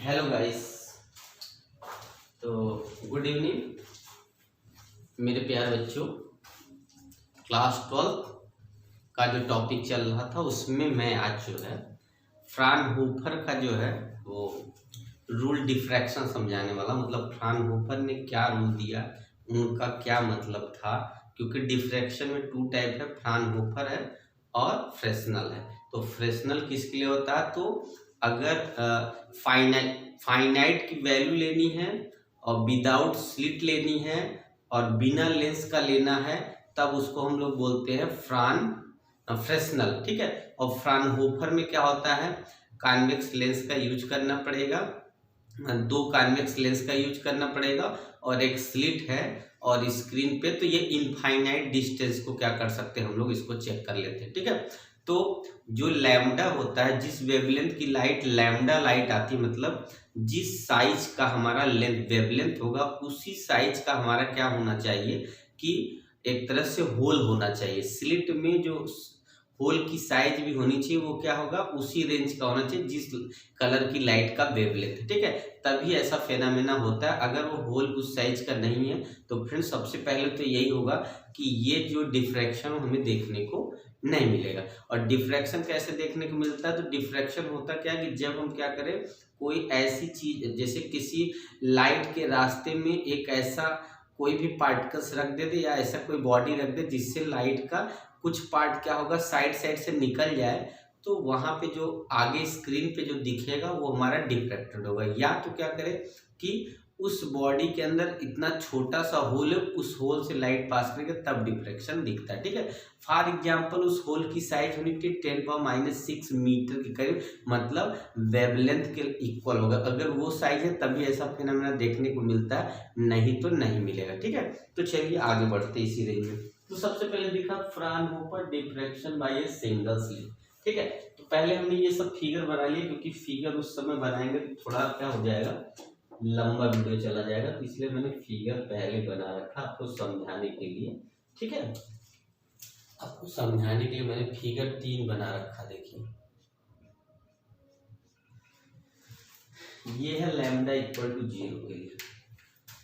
Hello guys. तो good evening मेरे प्यारे बच्चों। क्लास 12 का जो टॉपिक चल रहा था उसमें मैं आज जो है फ्राउनहोफर का जो है वो रूल डिफ्रैक्शन समझाने वाला। मतलब फ्राउनहोफर ने क्या रूल दिया, उनका क्या मतलब था, क्योंकि डिफ्रैक्शन में टू टाइप है, फ्राउनहोफर है और फ्रेस्नेल है। तो फ्रेस्नेल किसके लिए होता है? तो अगर फाइनाइट की वैल्यू लेनी है और विदाउट स्लिट लेनी है और बिना लेंस का लेना है, तब उसको हम लोग बोलते हैं फ्रेस्नेल। ठीक है। और फ्राउनहोफर में क्या होता है, कॉन्वेक्स लेंस का यूज करना पड़ेगा, दो कॉन्वेक्स लेंस का यूज करना पड़ेगा और एक स्लिट है और स्क्रीन पे। तो ये इनफाइनाइट डिस्टेंस को क्या कर सकते हैं हम लोग, इसको चेक कर लेते हैं। ठीक है। तो जो लैम्डा होता है, जिस वेवलेंथ की लाइट लैम्डा लाइट आती है, मतलब जिस साइज का हमारा लेंथ वेवलेंथ होगा उसी साइज का हमारा क्या होना चाहिए कि एक तरह से होल होना चाहिए। स्लिट में जो होल की साइज भी होनी चाहिए वो क्या होगा, उसी रेंज का होना चाहिए जिस कलर की लाइट का वेवलेंथ। ठीक है। तभी ऐसा फेनामेना होता है। अगर वो होल उस साइज का नहीं है तो फ्रेंड्स सबसे पहले तो यही होगा कि ये जो डिफ्रैक्शन हमें देखने को नहीं मिलेगा। और डिफ्रैक्शन कैसे देखने को मिलता है? तो डिफ्रैक्शन होता क्या है कि जब हम क्या करें, कोई ऐसी चीज जैसे किसी लाइट के रास्ते में एक ऐसा कोई भी पार्टिकल्स रख दे या ऐसा कोई बॉडी रख दे जिससे लाइट का कुछ पार्ट क्या होगा, साइड साइड से निकल जाए, तो वहां पे जो आगे स्क्रीन पे जो दिखेगा वो हमारा डिफ्रैक्टेड होगा। या तो क्या करें कि उस बॉडी के अंदर इतना छोटा सा होल है, उस होल से लाइट पास करेगा तब डिफ्रैक्शन दिखता है। ठीक है। फॉर एग्जांपल उस होल की साइज होनी चाहिए 10⁻⁻⁶ मीटर के करीब, मतलब वेवलेंथ के इक्वल होगा। अगर वो साइज है तभी ऐसा फिनोमेना देखने को मिलता है, नहीं तो नहीं मिलेगा। ठीक है। तो चलिए आगे बढ़ते इसी रेंज में। तो सबसे पहले दिखा Fraunhofer diffraction by a single slit. ठीक है। तो पहले हमने ये सब फिगर बना लिए, क्योंकि फिगर उस समय बनाएंगे तो थोड़ा क्या हो जाएगा, लंबा वीडियो चला जाएगा, तो इसलिए मैंने फिगर पहले बना रखा आपको समझाने के लिए। ठीक है। आपको समझाने के लिए मैंने फिगर 3 बना रखा। देखिए ये है लैम्डा इक्वल टू 0 के लिए,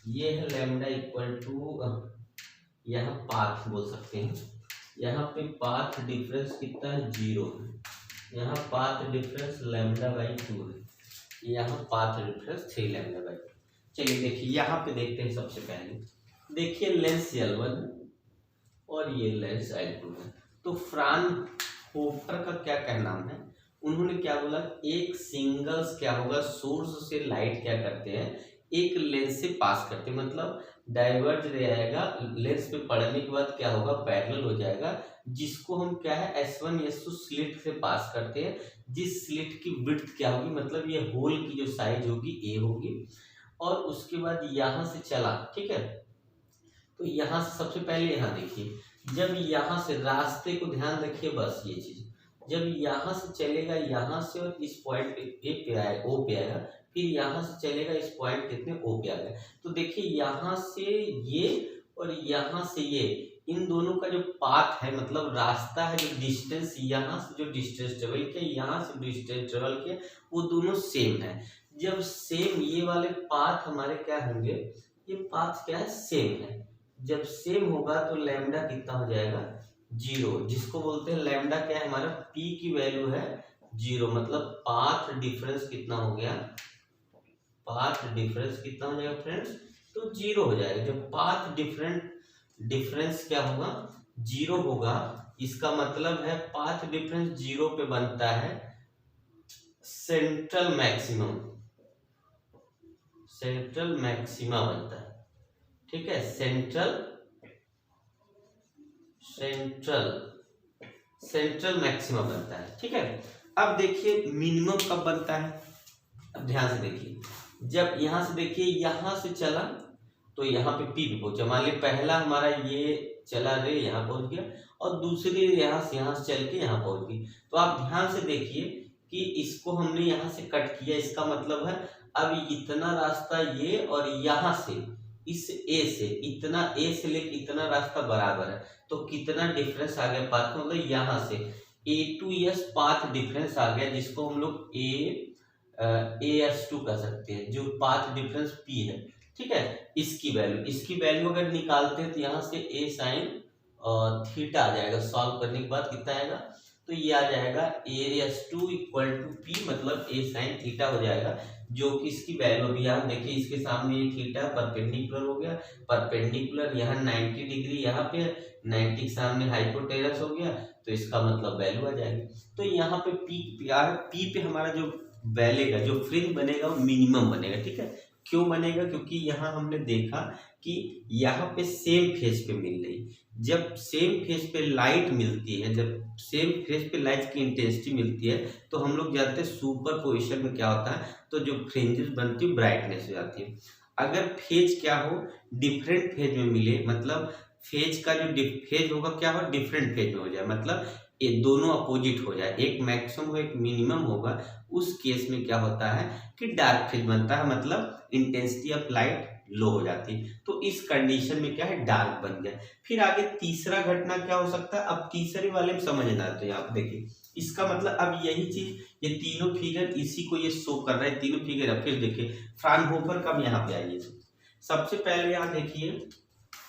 ये है लैम्डा इक्वल टू, यहाँ पाथ बोल सकते हैं, यहाँ पे पाथ डिफरेंस कितना है, 0 है। यहाँ पाथ डिफरेंस λ/2 है, यहाँ पाथ डिफरेंस 3 λ/2। चलिए देखिए यहाँ पे देखते हैं। सबसे पहले देखिए लेंस L1 है और ये लेंस L2 है। तो फ्राउनहोफर का क्या कहना है, उन्होंने क्या बोला, एक सिंगल्स क्या होगा, सोर्स से लाइट क्या करते हैं, एक लेंस से पास करते हैं, मतलब डाइवर्ज रहेगा, लेंस पे पड़ने के बाद क्या होगा, पैरेलल हो जाएगा, जिसको हम क्या है S1 S2 स्लिट से पास करते हैं। जिस स्लिट की विड्थ क्या होगी, मतलब ये होल की जो साइज होगी A होगी, और उसके बाद यहां से चला। ठीक है। तो यहां से सबसे पहले यहाँ देखिए, जब यहाँ से रास्ते को ध्यान रखिए, बस ये चीज जब यहाँ से चलेगा, यहाँ से और इस पॉइंट पे ए पे आएगा, O पे आएगा, फिर यहाँ से चलेगा इस पॉइंट कितने O पे आ गया। तो देखिए यहाँ से ये और यहाँ से ये, इन दोनों का जो पाथ है, मतलब रास्ता है, जो डिस्टेंस यहाँ से जो डिस्टेंस ट्रेवल किया, यहाँ से डिस्टेंस ट्रेवल किया, वो दोनों सेम है। जब सेम ये वाले पाथ हमारे क्या होंगे, ये पाथ क्या है, सेम है। जब सेम होगा तो लैम्डा कितना हो जाएगा, 0, जिसको बोलते हैं लैम्डा क्या है हमारा, p की वैल्यू है 0, मतलब पाथ डिफरेंस कितना हो गया, पाथ डिफरेंस कितना हो जाएगा फ्रेंड्स, तो 0 हो जाएगा। जब पाथ डिफरेंस क्या होगा, 0 होगा, इसका मतलब है पाथ डिफरेंस 0 पे बनता है सेंट्रल मैक्सिमा बनता है। ठीक है। सेंट्रल मैक्सिमा बनता है। ठीक है। अब देखिए मिनिमम कब बनता है, अब ध्यान से देखिए, जब यहां से देखिए यहाँ से चला तो यहाँ पे P पे पहुंचा। मान ली पहला हमारा ये चला रे यहाँ पहुंच गया, और दूसरी यहाँ से चल के यहाँ पहुंच गई। तो आप ध्यान से देखिए कि इसको हमने यहाँ से कट किया, इसका मतलब है अब इतना रास्ता ये और यहाँ से इस A से इतना, A से लेकर इतना रास्ता बराबर है, तो कितना डिफरेंस आ गया पाथ, मतलब यहाँ से A to S path difference आ गया, जिसको हम लोग AS2 कह सकते हैं, जो पाथ डिफरेंस P है, ठीक है। इसकी वैल्यू अगर निकालते हैं तो यहाँ से A साइन थीटा आ जाएगा। सॉल्व करने के बाद कितना आएगा, तो ये आ जाएगा AS2 इक्वल टू P, मतलब A साइन थीटा हो जाएगा, जो कि इसकी वैल्यू अभी यहाँ देखिए, इसके सामने ये थीटा परपेंडिकुलर हो गया, परपेंडिकुलर यहाँ 90 डिग्री, यहाँ पे 90 के सामने हाइपोटेनस हो गया, तो इसका मतलब वैल्यू आ जाएगी। तो यहाँ पे पी पे हमारा जो वैलेगा, जो फ्रिंज बनेगा वो मिनिमम बनेगा, ठीक है। क्यों बनेगा, क्योंकि यहाँ हमने देखा कि यहाँ पे सेम फेज पे मिल रही, जब सेम फेज पे लाइट मिलती है, जब सेम फेज पे लाइट की इंटेंसिटी मिलती है, तो हम लोग जानते हैं सुपर पोजिशन में क्या होता है, तो जो फ्रिंजेस बनती है ब्राइटनेस हो जाती है। अगर फेज क्या हो, डिफरेंट फेज में मिले, मतलब फेज का जो फेज होगा क्या हो, डिफरेंट फेज में हो जाए, मतलब ये दोनों अपोजिट हो जाए, एक मैक्सिमम हो एक मिनिमम होगा, उस केस में क्या होता है कि डार्क फेज बनता है, मतलब इंटेंसिटी ऑफ लाइट लो हो जाती है। तो इस कंडीशन में क्या है, डार्क बन गया। फिर आगे तीसरा घटना क्या हो सकता है, अब तीसरे वाले में समझना है। तो यहाँ पे देखिए, इसका मतलब अब यही चीज, ये तीनों फिगर इसी को ये शो कर रहे हैं, तीनों फिगर। फिर देखिए फ्राउनहोफर कब यहाँ पे आइए, सबसे पहले यहाँ देखिए,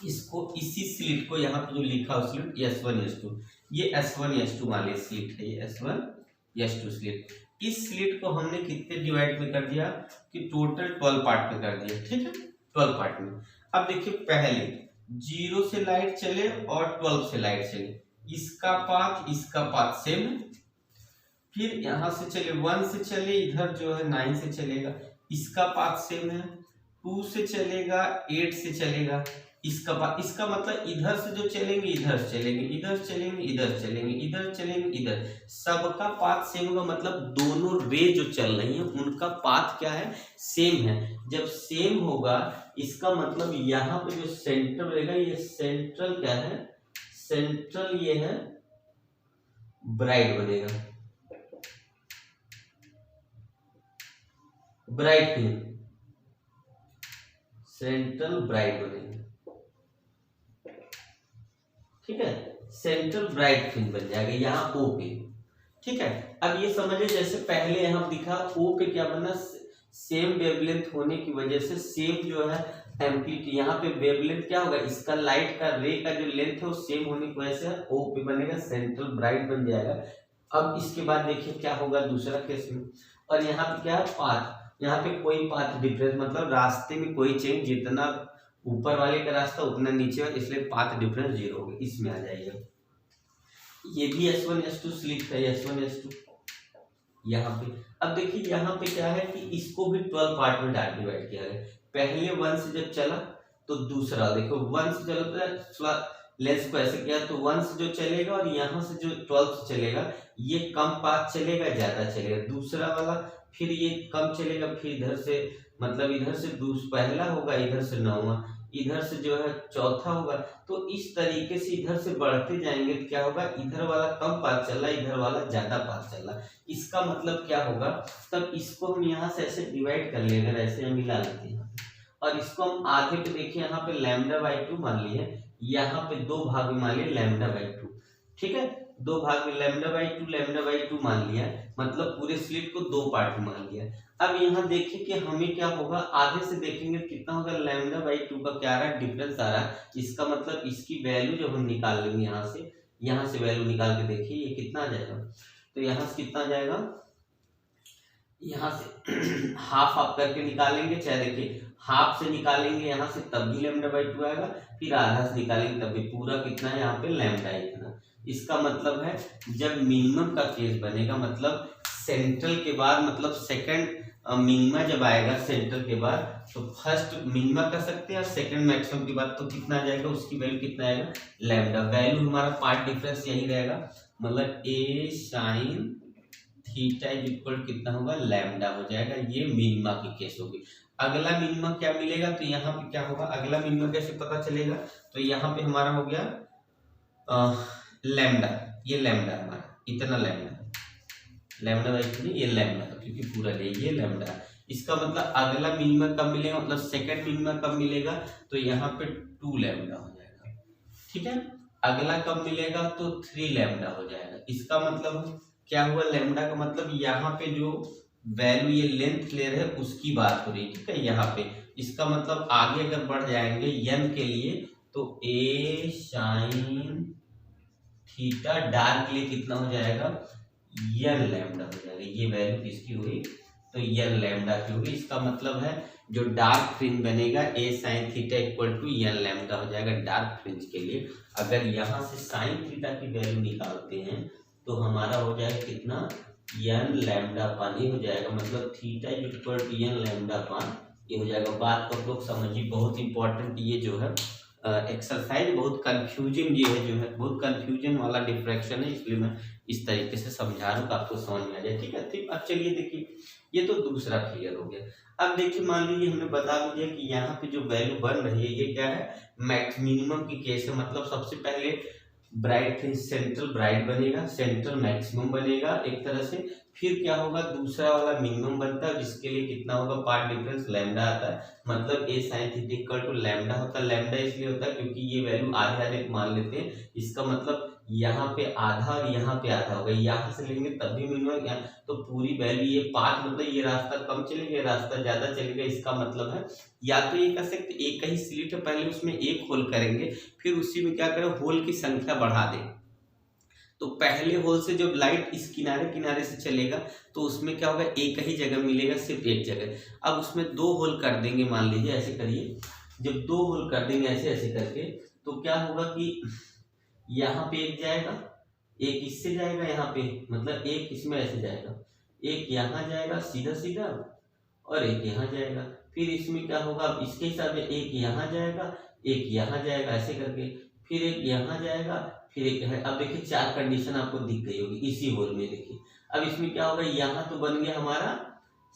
इसको इसी स्लिट को यहाँ पे जो लिखा है स्लिट S1 S2, ये S1 S2 वाली स्लिट है, ये S1 S2 स्लिट। इस स्लिट को हमने कितने डिवाइड में कर दिया कि टोटल 12 पार्ट में कर दिया, ठीक है, 12 पार्ट में। अब देखिए पहले 0 से लाइट चले और 12 से लाइट चले, इसका पाथ सेम है। फिर यहाँ से चले 1 से चले, इधर जो है 9 से चलेगा, इसका पाथ सेम है। 2 से चलेगा, 8 से चलेगा, इसका मतलब इधर से जो चलेंगे इधर चलेंगे, इधर चलेंगे इधर चलेंगे, इधर चलेंगे इधर, सबका पाथ सेम होगा, मतलब दोनों रे जो चल रही हैं उनका पाथ क्या है, सेम है। जब सेम होगा, इसका मतलब यहाँ पे जो सेंटर रहेगा, ये सेंट्रल क्या है, सेंट्रल ये है ब्राइट बनेगा, ब्राइट फिल्म, सेंट्रल ब्राइट बनेगा, ठीक है, सेंट्रल ब्राइट फिल्म बन जाएगा यहाँ O पे, ठीक है। अब ये समझिए, जैसे पहले यहाँ दिखा O पे क्या बना, सेम वेवलेंथ होने की वजह से सेम जो है एम्पलीट्यूड, यहाँ पे वेवलेंथ क्या होगा, इसका लाइट का रे का जो लेंथ है वो सेम होने की वजह से O पे बनेगा, सेंट्रल ब्राइट बन जाएगा। अब इसके बाद देखिए क्या होगा दूसरा केस में, और यहाँ पे क्या है पाथ, यहाँ पे कोई पाथ डिफरेंस, मतलब रास्ते में कोई चेंज, जितना ऊपर वाले का रास्ता उतना नीचे, इसलिए पाथ डिफरेंस 0 होगा, इसमें आ जाएगा। ये भी S1 S2 स्लिट है, S1 S2 यहाँ पे। अब देखिए यहाँ पे क्या है कि इसको भी 12 पार्ट में डिवाइड किया गया। पहले 1 से जब चला तो दूसरा देखो 1 से चला तो लेंस को ऐसे किया तो 1 से जो चलेगा और यहाँ से जो 12 से चलेगा, ये कम पाथ चलेगा ज्यादा चलेगा, दूसरा वाला फिर ये कम चलेगा, फिर इधर से मतलब इधर से पहला होगा, इधर से 9वां, इधर से जो है चौथा होगा। तो इस तरीके से इधर से बढ़ते जाएंगे, क्या होगा, इधर वाला कम पाथ चल रहा है, इधर वाला ज्यादा पाथ चल रहा है। इसका मतलब क्या होगा, तब इसको हम यहाँ से ऐसे डिवाइड कर लेंगे, ऐसे हम मिला लेते हैं, और इसको हम आधे पे देखिए, यहाँ पे λ/2 मान लिए, यहाँ पे 2 भाग में मान लिए λ/2, ठीक है, 2 भाग में λ/2 मान लिया, मतलब पूरे स्लिट को 2 पार्ट में मान लिया। अब यहाँ देखिए कि हमें क्या होगा, आधे से देखेंगे कितना होगा, λ/2 का क्या आ रहा है, डिफरेंस आ रहा है। इसका मतलब इसकी वैल्यू जब हम निकाल लेंगे, यहाँ से वैल्यू निकाल के देखिए ये कितना आ जाएगा, तो यहाँ से कितना आ जाएगा, यहाँ से हाफ आप करके निकालेंगे, चाहे देखिए हाफ से निकालेंगे यहाँ से तब भी λ/2 आएगा, फिर आधा से निकालेंगे तब भी, पूरा कितना है यहाँ पे लैम्डा इतना। इसका मतलब है जब मिनिमम का केस बनेगा, मतलब सेंट्रल के बाद, मतलब सेकंड मिनिमा जब आएगा सेंट्रल के बाद, तो फर्स्ट मिनिमा कर सकते हैं और सेकंड मैक्सिमम के बाद तो कितना आ जाएगा, उसकी वैल्यू कितना आएगा, लैम्डा। वैल्यू हमारा पार्ट डिफरेंस यही रहेगा, मतलब A sine theta is equal कितना होगा, लैम्डा हो जाएगा। ये मिनिमा की केस होगी। अगला मिनिमा क्या मिलेगा, तो यहाँ पे क्या होगा, अगला मिनिमा कैसे पता चलेगा, तो यहाँ पे हमारा हो गया लैम्डा, ये लैम्डा हमारा इतना लैम्डा ये लैम्डा, क्योंकि पूरा ले ये लैम्डा। इसका मतलब अगला मिनिमा कब मिलेगा, मतलब सेकंड मिनिमा कब मिलेगा, तो यहाँ पे 2 लैम्डा हो जाएगा, ठीक है। अगला कब मिलेगा, तो 3 लैम्डा हो जाएगा। इसका मतलब क्या हुआ, लैम्डा का मतलब यहाँ पे जो वैल्यू ये लेंथ ले रहे हैं उसकी बात हो रही है, ठीक है। यहाँ पे इसका मतलब आगे अगर बढ़ जाएंगे यन के लिए तो ए साइन थीटा डार्क के लिए कितना हो जाएगा, यन लैम्डा हो जाएगा। ये वैल्यू किसकी हुई, तो यन लैम्डा की होगी। इसका मतलब है जो डार्क फ्रिंज बनेगा a sine theta equal to n lambda हो जाएगा डार्क फ्रिंज के लिए। अगर यहाँ से साइन थीटा की वैल्यू निकालते हैं तो हमारा हो जाएगा कितना, यन लैम्डा पान ही हो जाएगा, मतलब theta equal to n lambda पान ये हो जाएगा। बात को आप लोग समझिए, बहुत इंपॉर्टेंट ये जो है एक्सरसाइज बहुत कंफ्यूजिंग ये है, जो है बहुत कंफ्यूजन वाला डिफ्रैक्शन है, इसलिए मैं इस तरीके से समझा रहा हूँ कि आपको समझ में आ जाए, ठीक है। ठीक, अब चलिए देखिए, ये तो दूसरा क्लियर हो गया। अब देखिए मान लीजिए हमने बता दिया कि यहाँ पे जो वैल्यू बन रही है ये क्या है, मैक्स मिनिमम की केस है। मतलब सबसे पहले ब्राइट फ्रिंज सेंट्रल ब्राइट बनेगा, सेंट्रल मैक्सिमम बनेगा एक तरह से, फिर क्या होगा दूसरा वाला मिनिमम बनता है जिसके लिए कितना होगा, पार्ट डिफरेंस लैम्डा आता है। मतलब a sine theta equal to lambda होता है। लैम्डा इसलिए होता है क्योंकि ये वैल्यू आधे आधे मान लेते हैं, इसका मतलब यहाँ पे आधा और यहाँ पे आधा होगा, यहाँ से लेंगे तब भी मिनिमम, तो पूरी वैल्यू ये पाथ मतलब ये रास्ता कम चलेगा ये रास्ता ज्यादा चलेगा। इसका मतलब है या तो ये कर सकते एक ही स्लिट है, पहले उसमें एक होल करेंगे, फिर उसी में क्या करें होल की संख्या बढ़ा दें। तो पहले होल से जब लाइट इस किनारे किनारे से चलेगा तो उसमें क्या होगा, एक ही जगह मिलेगा, सिर्फ एक जगह। अब उसमें दो होल कर देंगे, मान लीजिए ऐसे करिए, जब दो होल कर देंगे ऐसे ऐसे करके, तो क्या होगा कि यहाँ पे एक जाएगा, एक इससे जाएगा यहाँ पे, मतलब एक इसमें ऐसे जाएगा, एक यहाँ जाएगा सीधा सीधा और एक यहाँ जाएगा। फिर इसमें क्या होगा, अब इसके हिसाब से एक यहाँ जाएगा एक यहाँ जाएगा ऐसे करके, फिर एक यहाँ जाएगा फिर एक है। अब देखिए चार कंडीशन आपको दिख गई होगी इसी होल में। देखिए अब इसमें क्या होगा, यहाँ तो बन गया हमारा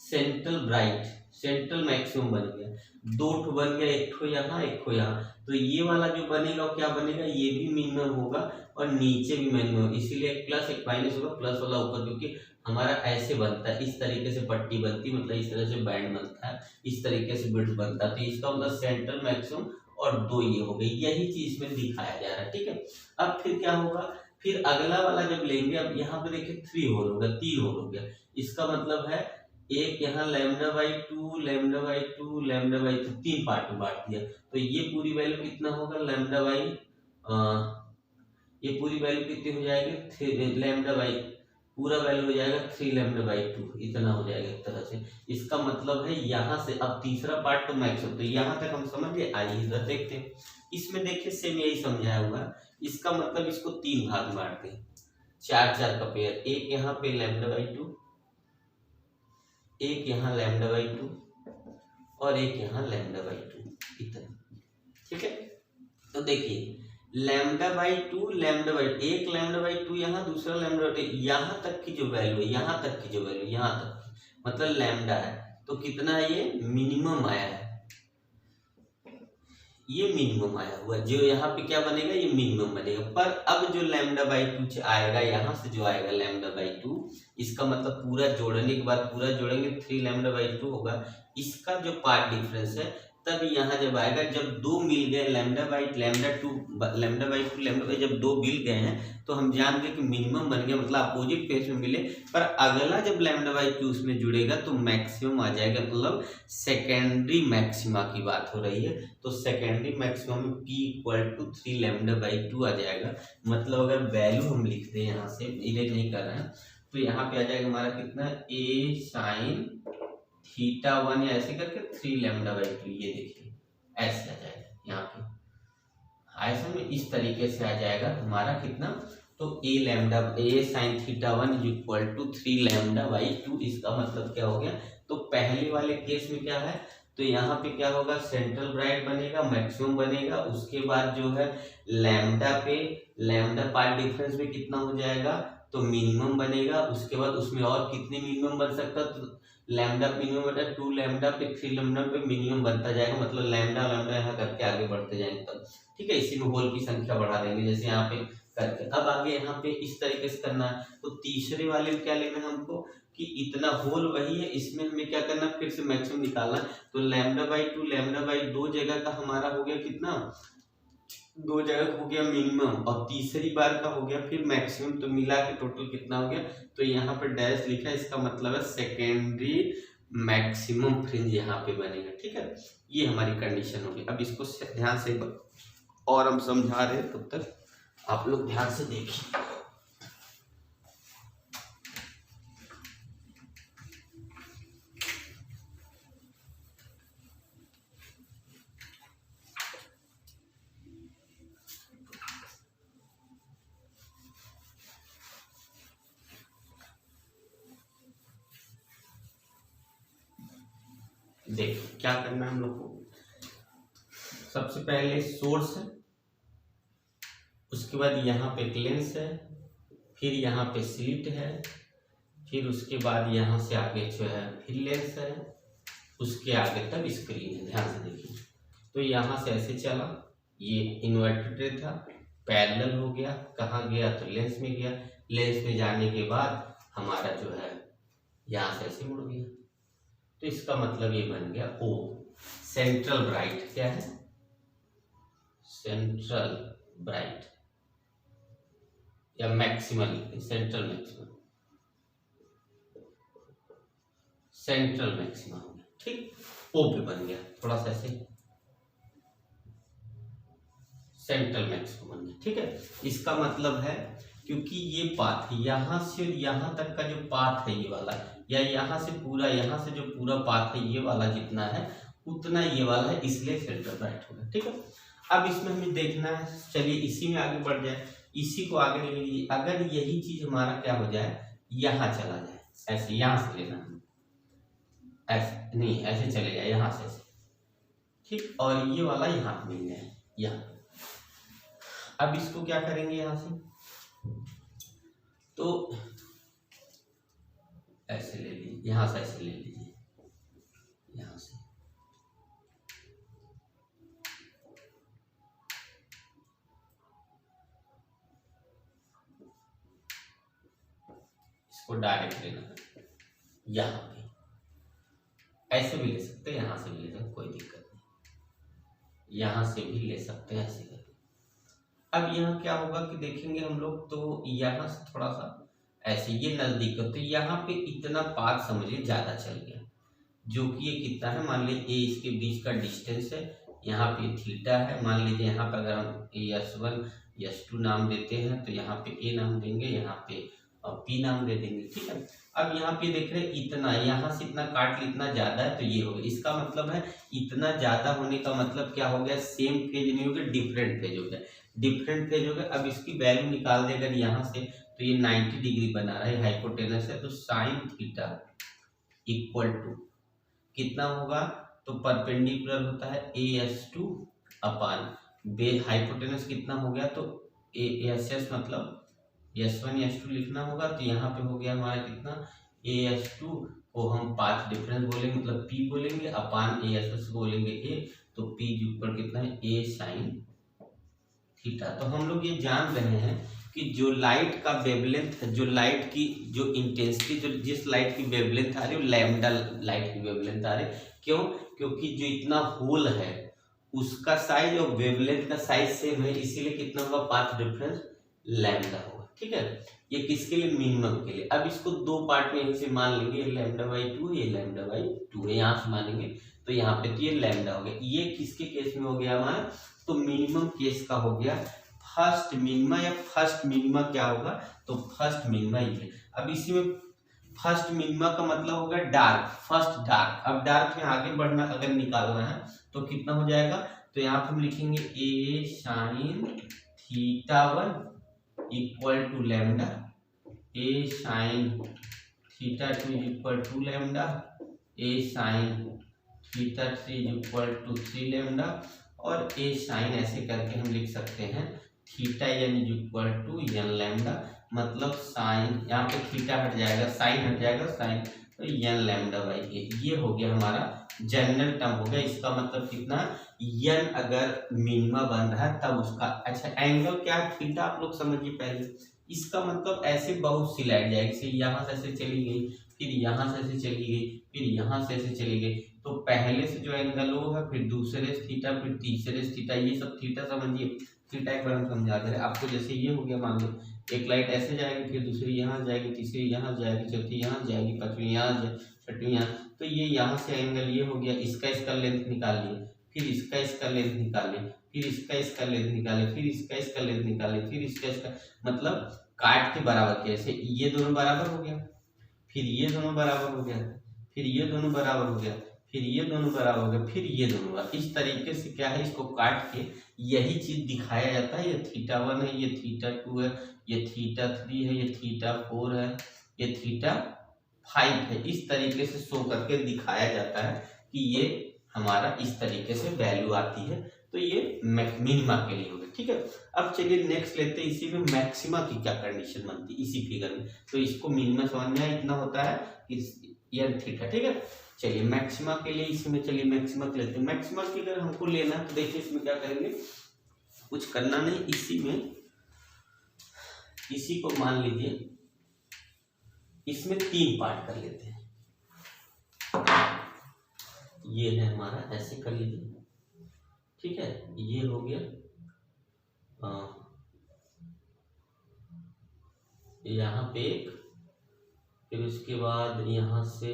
सेंट्रल ब्राइट, सेंट्रल मैक्सिमम बन गया, दो ठो बन गया, एक ठो यहाँ एक ठो यहाँ। तो ये वाला जो बनेगा वो क्या बनेगा, ये भी मिनिमम होगा और नीचे भी मिनिमम, इसीलिए एक प्लस एक माइनस होगा, प्लस वाला ऊपर, क्योंकि हमारा ऐसे बनता है, इस तरीके से पट्टी बनती है, मतलब इस तरह से बैंड बनता है, इस तरीके से बिट्स बनता है। तो इसका मतलब सेंट्रल मैक्सिमम और दो ये हो गई, यही चीज में दिखाया जा रहा है, ठीक है। अब फिर क्या होगा, फिर अगला वाला जब लेंगे, अब यहाँ पे देखिए 3 होल हो गया, 3 होल हो गया। इसका मतलब है एक यहाँ lambda by two lambda by two lambda by two, 3 part में बांट दिया। तो ये पूरी वैल्यू कितना होगा, लैम्डा बाई ये पूरी वैल्यू कितनी हो जाएगी, लैम्डा बाई पूरा वैल्यू हो जाएगा 3 लैम्डा बाई 2, इतना हो जाएगा एक तरह से। इसका मतलब है यहाँ से अब तीसरा पार्ट तो मैक्सिमम, तो यहाँ तक हम समझ गए। आइए इधर देखते हैं, इसमें देखिए सेम यही समझाया हुआ है। इसका मतलब इसको 3 भाग में बांटते हैं, 4 4 का पेयर, एक यहाँ पे लैम्डा बाई 2, एक यहाँ लैम्डा बाई 2 और एक यहाँ लैम्डा बाई 2, इतना, ठीक है। तो देखिए लैम्डा बाई 2 लैम्डा बाई, एक लैम्डा बाई 2 यहाँ, दूसरा लैम्डा बाई 2, यहाँ तक की जो वैल्यू है, यहाँ तक की जो वैल्यू, यहाँ तक मतलब लैम्डा है, तो कितना है ये मिनिमम आया है, ये मिनिमम आया हुआ, जो यहाँ पे क्या बनेगा ये मिनिमम बनेगा। पर अब जो लैम्डा बाई 2 आएगा, यहाँ से जो आएगा लैम्डा बाई 2, इसका मतलब पूरा जोड़ने के बाद पूरा जोड़ेंगे 3 लैम्डा बाई 2 होगा, इसका जो पार्ट डिफरेंस है तब यहाँ जब आएगा, जब दो मिल गए lambda by lambda by two lambda by, जब दो मिल गए हैं तो हम जान गए कि मिनिमम बन गया, मतलब अपोजिट फेस में मिले। पर अगला जब लैम्डा बाई 2 उसमें जुड़ेगा तो मैक्सिमम आ जाएगा, मतलब सेकेंडरी मैक्सिमा की बात हो रही है। तो सेकेंडरी मैक्सिमम में p equal to 3 lambda by 2 आ जाएगा। मतलब अगर वैल्यू हम लिखते हैं, यहाँ से इरेज नहीं कर रहे हैं, तो यहाँ पे आ जाएगा हमारा कितना, a साइन थीटा 1 या ऐसे करके 3 लैम्डा बाई 2, ये देखिए ऐसे आ जाएगा, यहाँ पे ऐसे में इस तरीके से आ जाएगा हमारा कितना, तो a sine theta 1 is equal to 3 lambda by 2। इसका मतलब क्या हो गया, तो पहले वाले केस में क्या है, तो यहाँ पे क्या होगा, सेंट्रल ब्राइट बनेगा, मैक्सिमम बनेगा, उसके बाद जो है लैम्डा पे लैम्डा पार्ट डिफरेंस में कितना हो जाएगा, तो मिनिमम बनेगा। उसके बाद उसमें और कितने मिनिमम बन सकता, तो लैम्डा मिनिमम बटा 2 लैम्डा पे 3 लैम्डा पे मिनिमम बनता जाएगा, मतलब लैम्डा लैम्डा यहाँ करके आगे बढ़ते जाएंगे तब, ठीक है। इसी में होल की संख्या बढ़ा देंगे जैसे यहाँ पे करके। अब आगे यहाँ पे इस तरीके से करना है, तो तीसरे वाले में क्या लेना है हमको, कि इतना होल वही है, इसमें हमें क्या करना है, फिर से मैक्सिमम निकालना है। तो लैम्डा बाई 2 लैम्डा बाई 2 जगह का हमारा हो गया कितना, दो जगह हो गया मिनिमम और तीसरी बार का हो गया फिर मैक्सिमम, तो मिला के टोटल कितना हो गया। तो यहाँ पे डैश लिखा है, इसका मतलब है सेकेंडरी मैक्सिमम फ्रिंज यहाँ पे बनेगा। ठीक है, ये हमारी कंडीशन होगी। अब इसको ध्यान से और हम समझा रहे हैं, तब तक आप लोग ध्यान से देखिए। देखो क्या करना है हम लोग को, सबसे पहले सोर्स है, उसके बाद यहाँ पे एक लेंस है, फिर यहाँ पे स्लिट है, फिर उसके बाद यहाँ से आगे जो है फिर लेंस है, उसके आगे तक स्क्रीन है। ध्यान से देखिए, तो यहाँ से ऐसे चला, ये इन्वर्टेड रे था, पैरेलल हो गया, कहाँ गया तो लेंस में गया, लेंस में जाने के बाद हमारा जो है यहाँ से ऐसे मुड़ गया। तो इसका मतलब ये बन गया ओ, सेंट्रल ब्राइट। क्या है? सेंट्रल ब्राइट या maximal, central maximum, central maximum हो गया। ठीक, ओ पे बन गया, थोड़ा सा ऐसे सेंट्रल मैक्सिमम बन गया। ठीक है, इसका मतलब है क्योंकि ये पाथ यहाँ से यहाँ तक का जो पाथ है ये वाला, या यहाँ से जो पूरा पाथ है ये वाला जितना है उतना ये वाला है, इसलिए सेंट्रल ब्राइट होगा। ठीक है, अब इसमें हमें देखना है, चलिए इसी में आगे बढ़ जाए, इसी को आगे ले लीजिए। अगर यही चीज हमारा क्या हो जाए, यहाँ चला जाए, ऐसे यहाँ से लेना है, ऐसे नहीं, ऐसे चले जाए यहाँ से ऐसे। ठीक, और ये वाला यहाँ पे मिल जाए यहाँ। अब इसको क्या करेंगे यहाँ से, तो ऐसे ले लीजिए, यहाँ से ऐसे ले लीजिए, यहाँ से इसको डायरेक्ट लेना है यहाँ पे, ऐसे भी ले सकते हैं, यहाँ से भी ले सकते हैं, कोई दिक्कत नहीं, यहाँ से भी ले सकते हैं, ऐसे करके। अब यहाँ क्या होगा कि देखेंगे हम लोग, तो यहाँ से थोड़ा सा ऐसे ये नजदीक है, तो यहाँ पे इतना पाथ समझिए ज्यादा चल गया, जो कि ये कितना है, मान लीजिए ए इसके बीच का डिस्टेंस है, यहाँ पे थीटा है, मान लीजिए यहाँ पे अगर हम S1 S2 नाम देते हैं तो यहाँ पे ए नाम देंगे, यहाँ पे पी नाम दे देंगे। ठीक है, अब यहाँ पे देख रहे हैं इतना, यहाँ से इतना काट ली, इतना ज्यादा है तो ये हो गया। इसका मतलब है इतना ज्यादा होने का मतलब क्या हो गया, सेम फेज नहीं हो गया, डिफरेंट फेज हो गया, डिफरेंट फेज हो गया। अब इसकी वैल्यू निकाल दे अगर यहाँ से, तो ये 90 डिग्री बना रहा है, हाइपोटेनस है, तो साइन थीटा इक्वल टू कितना होगा, तो परपेंडिकुलर होता है AS2 अपान बे, हाइपोटेनस कितना हो गया, तो AS मतलब S1 S2 लिखना होगा, तो यहाँ पे हो गया हमारा कितना, AS2 को हम पाथ डिफरेंस बोलेंगे, मतलब P बोलेंगे, अपान AS1 बोलेंगे A, तो P ऊपर कितना है, A साइन थीटा। तो हम लोग ये जान रहे हैं कि जो लाइट का वेवलेंथ है, जो लाइट की जो इंटेंसिटी, जो जिस लाइट की वेवलेंथ आ रही है वो लैम्डा लाइट की वेवलेंथ आ रही है। क्यों? क्योंकि जो इतना होल है उसका साइज और वेवलेंथ का साइज सेम है, इसीलिए कितना होगा, पाथ डिफरेंस लैम्डा होगा। ठीक है, ये किसके लिए, मिनिमम के लिए। अब इसको दो पार्ट में यहीं से मान लेंगे, ये λ/2 ये λ/2 है, यहाँ से मानेंगे तो यहाँ पे तो ये लैम्डा हो गया। ये किसके केस में हो गया हमारा, तो मिनिमम केस का हो गया। फर्स्ट मिनिमा या फर्स्ट मिनिमा क्या होगा, तो फर्स्ट मिनिमा ये। अब इसी में फर्स्ट मिनिमा का मतलब होगा डार्क, फर्स्ट डार्क। अब डार्क में आगे बढ़ना अगर निकालना है तो कितना हो जाएगा, तो यहाँ पे हम लिखेंगे A sine θ1 equal to lambda, A sine θ2 equal to lambda, A sine θ3 equal to 3 lambda, और A साइन ऐसे करके हम लिख सकते हैं थीटा यानी इक्वल टू n लैम्डा, मतलब साइन, यहाँ पे थीटा हट जाएगा, साइन हट जाएगा, साइन, तो n λ/a। ये हो गया हमारा जनरल टर्म हो गया। इसका मतलब कितना, n अगर मिनिमा बन रहा है तब उसका, अच्छा एंगल क्या है, थीटा आप लोग समझिए पहले। इसका मतलब ऐसे बहुत सी लाइट जाएगी, यहाँ से ऐसे चली गई, फिर यहाँ से ऐसे चली गई, फिर यहाँ से ऐसे चली गई, तो पहले से जो एंगल वो है, फिर दूसरे से थीटा, फिर तीसरे से थीटा, ये सब थीटा समझिए। थीटा एक बार हम समझा दे रहे हैं आपको। जैसे ये हो गया, मान लो एक लाइट ऐसे जाएगी, फिर दूसरी यहाँ जाएगी, तीसरी यहाँ जाएगी, चौथी यहाँ जाएगी, पांचवी यहाँ जाएगी, छठवीं यहाँ। तो ये यहाँ से एंगल ये हो गया, इसका लेंथ निकाल लिए, फिर इसका लेंथ निकाले, फिर इसका लेंथ निकाले, फिर इसका लेंथ निकाले, फिर इसका मतलब काट के बराबर किया। जैसे ये दोनों बराबर हो गया, फिर ये दोनों बराबर हो गया, फिर ये दोनों बराबर हो गया, फिर ये दोनों बराबर हो गया, फिर ये दोनों बराबर। इस तरीके से क्या है, इसको काट के यही चीज दिखाया जाता है। ये θ1 है, ये θ2 है, ये θ3 है, ये θ4 है, ये θ5 है। इस तरीके से शो करके दिखाया जाता है कि ये हमारा इस तरीके से वैल्यू आती है। तो ये मिनिमा के लिए होगा, ठीक है। अब चलिए नेक्स्ट लेते हैं, इसी में मैक्सिमा की क्या कंडीशन बनती है इसी फिगर में। तो इसको मिनिमा समझ में आया, इतना होता है n थीटा, ठीक है। चलिए मैक्सिमा के लिए इसमें, चलिए मैक्सिमा लेते हैं। मैक्सिमा की अगर हमको लेना तो देखिए इसमें क्या करेंगे, कुछ करना नहीं, इसी में इसी को मान लीजिए इसमें 3 पार्ट कर लेते हैं। ये है हमारा, ऐसे कर लीजिए, ठीक है। ये हो गया यहाँ पे एक, फिर उसके बाद यहाँ से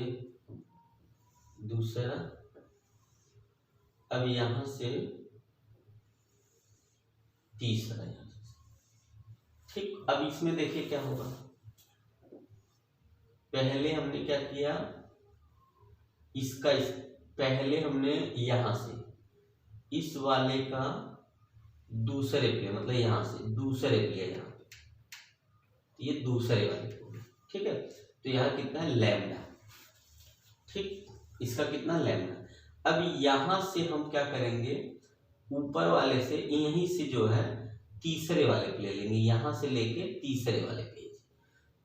दूसरा, अब यहाँ से तीसरा, यहाँ से, ठीक। अब इसमें देखिए क्या होगा, पहले हमने क्या किया, पहले हमने यहाँ से इस वाले का दूसरे प्लेयर, मतलब यहाँ से दूसरे प्लेयर, यहाँ पे ये दूसरे वाले को, ठीक है। तो यहाँ कितना है लैम्डा, ठीक, इसका कितना लैम्डा। अब यहाँ से हम क्या करेंगे, ऊपर वाले से यहीं से जो है तीसरे वाले पे ले लेंगे, यहाँ से लेके तीसरे वाले पे।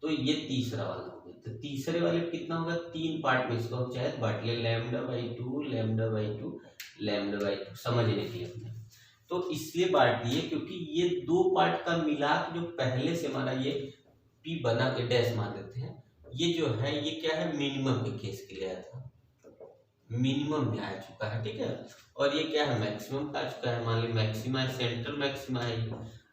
तो ये तीसरा वाला हो गया। तो तीसरे वाले पे कितना होगा, 3 पार्ट में इसको हम चाहे बांट ले, λ/2 λ/2 λ/2, समझने के लिए अपने। तो इसलिए बांट दिए क्योंकि ये 2 पार्ट का मिला के जो पहले से हमारा ये p बना के डैश मान देते हैं, ये जो है ये क्या है, मिनिमम के केस के लिए आया था, मिनिमम में आ चुका है, ठीक है। और ये क्या है, मैक्सिमम का आ चुका है। मान ली मैक्सिमा है, सेंट्रल मैक्सिमा है।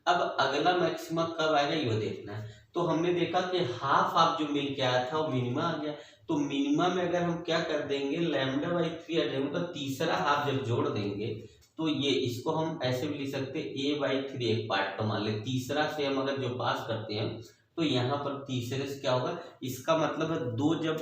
अब अगला मैक्सिमा कब आएगा ये देखना है। तो हमने देखा कि हाफ जो मिल के आया था वो मिनिमा आ गया। तो मिनिमा में अगर हम क्या कर देंगे, λ/3 आ जाएगा, तो तीसरा हाफ जब जोड़ देंगे तो ये इसको हम ऐसे भी लिख सकते हैं a/3 एक पार्ट का मान ले, तीसरा से हम अगर जो पास करते हैं तो यहाँ पर तीसरे से क्या होगा, इसका मतलब है 2 जब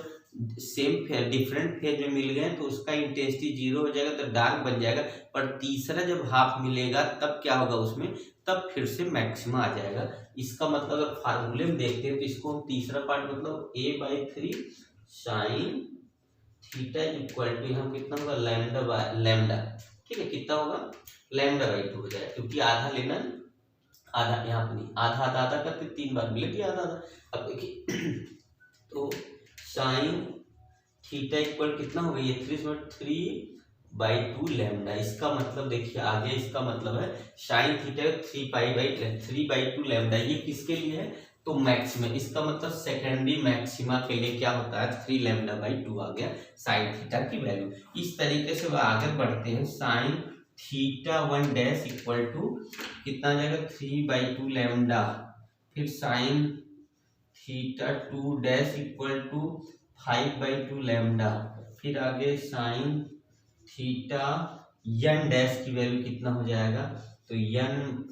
सेम फेज डिफरेंट फेज में मिल गए तो उसका इंटेंसिटी 0 हो जाएगा, तो डार्क बन जाएगा। पर तीसरा जब हाफ मिलेगा तब क्या होगा उसमें, तब फिर से मैक्सिमा आ जाएगा। इसका मतलब अगर फार्मूले में देखते हैं तो इसको हम तीसरा पार्ट मतलब a/3 sign theta equal to यहाँ कितना होगा लैम्डा, ठीक है। कितना होगा, λ/2 हो जाएगा, क्योंकि आधा लेना, आधा यहाँ पर नहीं, आधा आधा आधा करके 3 बार मिलेगी आधा आधा। अब देखिए तो साइन थीटा इक्वल कितना होगा, ये 3/2 लैम्डा। इसका मतलब देखिए आगे, इसका मतलब है साइन थीटा 3/2 लैम्डा। ये किसके लिए है, तो मैक्सिमम, इसका मतलब सेकेंडरी मैक्सिमा के लिए क्या होता है, 3 λ/2 आ गया साइन थीटा की वैल्यू। इस तरीके से वह आगे बढ़ते हैं, साइन θ1 डैश इक्वल टू कितना आ जाएगा 3/2 लैम्डा, फिर sine θ2 dash equal to 5/2 lambda, फिर आगे साइन थीटा n डैश की वैल्यू कितना हो जाएगा, तो n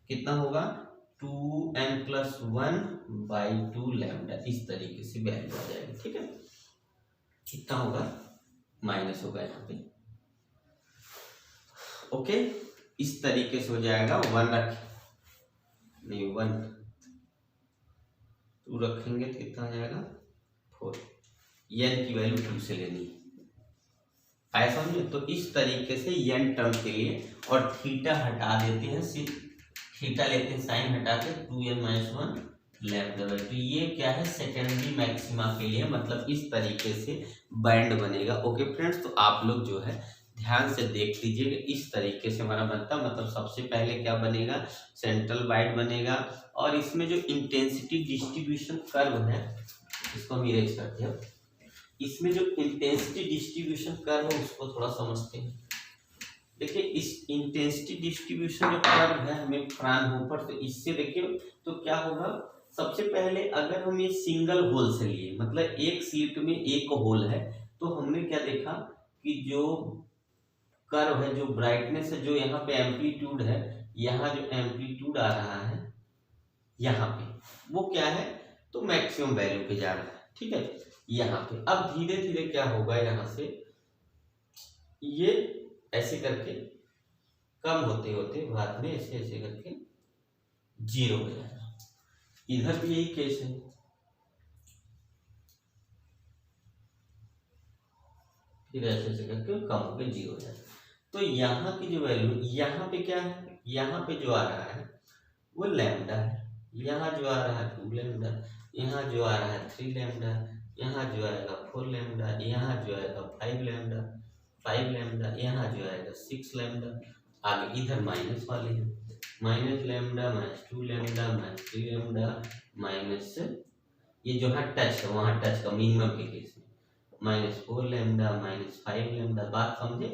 कितना होगा 2n+1/2 लैम्डा। इस तरीके से वैल्यू आ जाएगी, ठीक है। कितना होगा, माइनस होगा यहाँ पे, ओके। इस तरीके से हो जाएगा, 1 रखें नहीं 1 2 रखेंगे तो कितना आ जाएगा 4, n की वैल्यू 2 से लेनी है, ऐसा समझे। तो इस तरीके से n टर्म के लिए, और थीटा हटा देते हैं, सिर्फ थीटा लेते हैं, साइन हटा के 2n-1 लैम्डा। तो ये क्या है, सेकेंडरी मैक्सिमा के लिए, मतलब इस तरीके से बैंड बनेगा। ओके फ्रेंड्स, तो आप लोग जो है ध्यान से देख लीजिएगा, इस तरीके से हमारा बनता, मतलब सबसे पहले क्या बनेगा, सेंट्रल बाइट बनेगा। और इसमें जो इंटेंसिटी डिस्ट्रीब्यूशन कर्व है, इसको हम इरेज करते हैं। इसमें जो इंटेंसिटी डिस्ट्रीब्यूशन कर्व है उसको थोड़ा समझते हैं। देखिए इस इंटेंसिटी डिस्ट्रीब्यूशन जो कर्व है हमें फ्राउनहोफर, तो इससे देखिए तो क्या होगा, सबसे पहले अगर हम ये सिंगल होल से लिए, मतलब एक स्लिट में एक होल है, तो हमने क्या देखा कि जो कर्व है, जो ब्राइटनेस है, जो यहाँ पे एम्पलीट्यूड है, यहाँ जो एम्पलीट्यूड आ रहा है यहाँ पे, वो क्या है, तो मैक्सिमम वैल्यू पे जा रहा है, ठीक है यहाँ पे। अब धीरे धीरे क्या होगा, यहाँ से ये ऐसे करके कम होते होते बाद में ऐसे ऐसे करके जीरो हो जाएगा। इधर भी यही केस है, फिर ऐसे ऐसे करके कम होकर जीरो हो जाएगा। तो यहाँ की जो वैल्यू, यहाँ पे क्या है, यहाँ पे जो आ रहा है वो लैम्डा है, यहाँ जो आ रहा है 2 लैम्डा, यहाँ जो आ रहा है 3 लैम्डा, यहाँ जो आएगा 4 लैम्डा, यहाँ जो आएगा 5 लैम्डा, 5 लैम्डा, यहाँ जो आएगा 6 लैम्डा। आगे इधर माइनस वाले हैं, minus lambda, -2 lambda, -3 lambda, minus ये जो है टच है, वहाँ टच का मिनिमम के केस में -4 लैम्डा, -5 लैम्डा। बात समझे,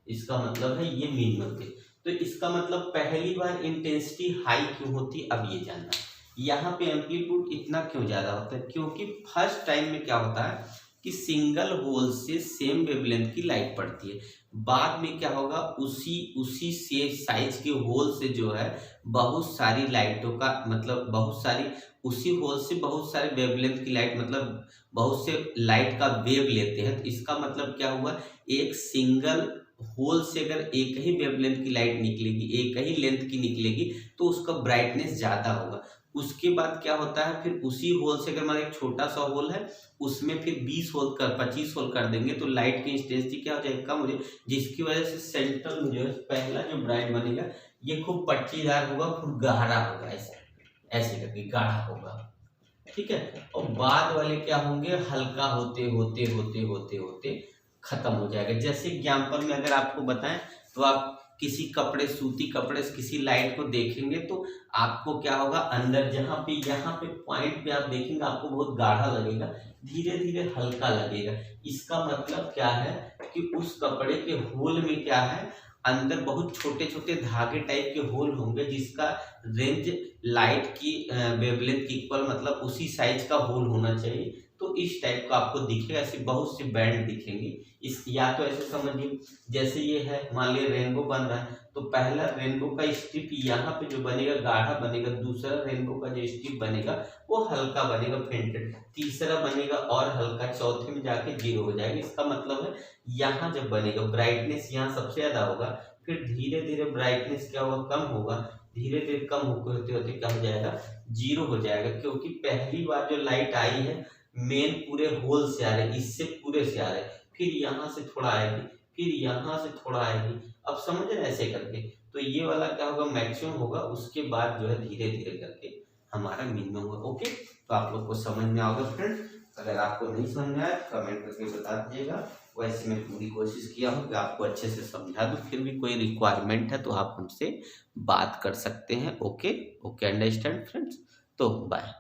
इसका मतलब है ये मिनिमम के। तो इसका मतलब पहली बार इंटेंसिटी हाई क्यों होती, अब ये जानना। यहाँ पे एम्पलीट्यूड इतना क्यों ज्यादा होता है, क्योंकि फर्स्ट टाइम में क्या होता है कि सिंगल होल से सेम वेवलेंथ की लाइट पड़ती है, बाद में क्या होगा, उसी से साइज के होल से जो है बहुत सारी लाइटों का मतलब बहुत सारी उसी होल से बहुत सारे वेवलेंथ की लाइट, मतलब बहुत से लाइट का वेव लेते हैं। तो इसका मतलब क्या हुआ, एक सिंगल होल से अगर एक ही वेवलेंथ की लाइट निकलेगी, एक ही लेंथ की निकलेगी, तो उसका ब्राइटनेस ज्यादा होगा। उसके बाद क्या होता है, फिर उसी होल से अगर हमारा एक छोटा सा होल है, उसमें फिर 20 होल कर 25 होल कर देंगे, तो लाइट की इंटेंसिटी क्या हो जाएगी, कम हो जाएगी, जिसकी वजह से सेंटर में जो है पहला जो ब्राइट बनेगा ये खूब पट्टीदार होगा, खूब गहरा होगा, ऐसे ऐसे करके गाढ़ा होगा, ठीक है। और बाद वाले क्या होंगे, हल्का होते होते होते होते होते खत्म हो जाएगा। जैसे एग्जाम्पल में अगर आपको बताएं, तो आप किसी कपड़े, सूती कपड़े से किसी लाइट को देखेंगे, तो आपको क्या होगा, अंदर जहाँ पे यहाँ पे पॉइंट पे आप देखेंगे आपको बहुत गाढ़ा लगेगा, धीरे धीरे हल्का लगेगा। इसका मतलब क्या है कि उस कपड़े के होल में क्या है, अंदर बहुत छोटे छोटे धागे टाइप के होल होंगे, जिसका रेंज लाइट की वेवलेंथ की इक्वल, मतलब उसी साइज का होल होना चाहिए। तो इस टाइप का आपको दिखेगा, ऐसे बहुत से बैंड दिखेंगे। इस या तो ऐसे समझिए, जैसे ये है, मान लिया रेनबो बन रहा है, तो पहला रेनबो का स्ट्रिप यहाँ पे जो बनेगा गाढ़ा बनेगा, दूसरा रेनबो का जो स्ट्रिप बनेगा वो हल्का बनेगा फेंटेड, तीसरा बनेगा और हल्का, चौथे में जाके जीरो हो जाएगा। इसका मतलब है यहाँ जब बनेगा ब्राइटनेस यहाँ सबसे ज्यादा होगा, फिर धीरे धीरे ब्राइटनेस क्या होगा, कम होगा, धीरे धीरे कम होते होते क्या हो जाएगा, जीरो हो जाएगा। क्योंकि पहली बार जो लाइट आई है मेन पूरे होल से आ रही, इससे पूरे से आ रहे, फिर यहाँ से थोड़ा आएगी, फिर यहाँ से थोड़ा आएगी। अब समझ रहे ऐसे करके, तो ये वाला क्या होगा, मैक्सिमम होगा, उसके बाद जो है धीरे धीरे करके हमारा मिनिमम होगा। ओके, तो आप लोग को समझ में आओगे फ्रेंड। अगर आपको नहीं समझ में आया कमेंट करके बता दीजिएगा। वैसे मैं पूरी कोशिश किया हूँ कि आपको अच्छे से समझा दूँ, फिर भी कोई रिक्वायरमेंट है तो आप हमसे बात कर सकते हैं। Okay okay, understand friends. तो बाय।